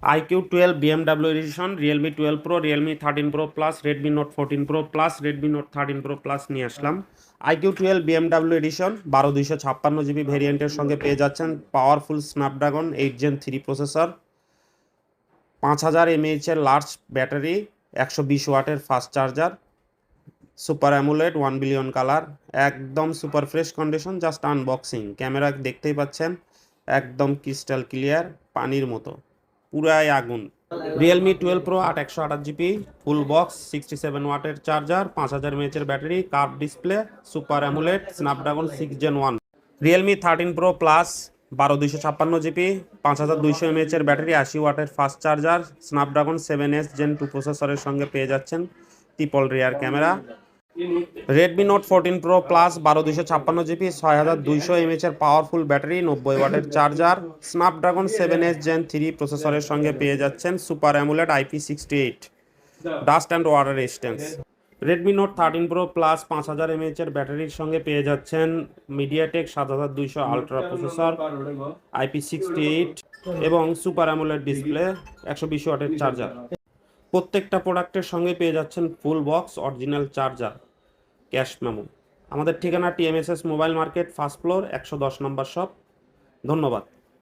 iQOO 12 BMW edition, Realme 12 Pro, Realme 13 Pro Plus, Redmi Note 14 Pro Plus, Redmi Note 13 Pro Plus নিয়ে আসলাম। iQOO 12 BMW edition 12256 GB ভেরিয়েন্টের সঙ্গে পেয়ে যাচ্ছেন powerful Snapdragon 8 Gen 3 processor, 5000 mAh এর large battery, 120 ওয়াটের fast charger, super AMOLED 1 billion colour, একদম super fresh condition. Just unboxing, camera দেখতেই পাচ্ছেন একদম ক্রিস্টাল ক্লিয়ার, পানির মতো, পুরাই আগুন। Realme 12 Pro 8 128 GB full box, 67 ওয়াটের চার্জার, 5000 mAh এর battery, curve display, super AMOLED, Snapdragon 6 Gen 1। Realme 13 Pro Plus 12256 GB, 5200 mAh এর ব্যাটারি, 80 ওয়াটের fast charger, Snapdragon 7S Gen 2 প্রসেসরের সঙ্গে পেয়ে যাচ্ছেন triple rear camera. Redmi Note 14 Pro Plus 12256 GB, 6200 mAh এর powerful battery, 90 ওয়াটের charger, Snapdragon 7S Gen 3 প্রসেসরের সঙ্গে পেয়ে যাচ্ছেন super AMOLED IP68 dust and water resistance. Redmi Note 13 Pro Plus 5000 mAh এর ব্যাটারির সঙ্গে পেয়ে যাচ্ছেন MediaTek 7200 আলট্রা প্রসেসর, IP68 এবং সুপার অ্যামোলেড ডিসপ্লে, 120 ওয়াটের চার্জার। প্রত্যেকটা প্রোডাক্টের সঙ্গে পেয়ে যাচ্ছেন full box, original charger, cash memo. আমাদের ঠিকানা TMSS mobile market, first floor, 110 নম্বর শপ। ধন্যবাদ।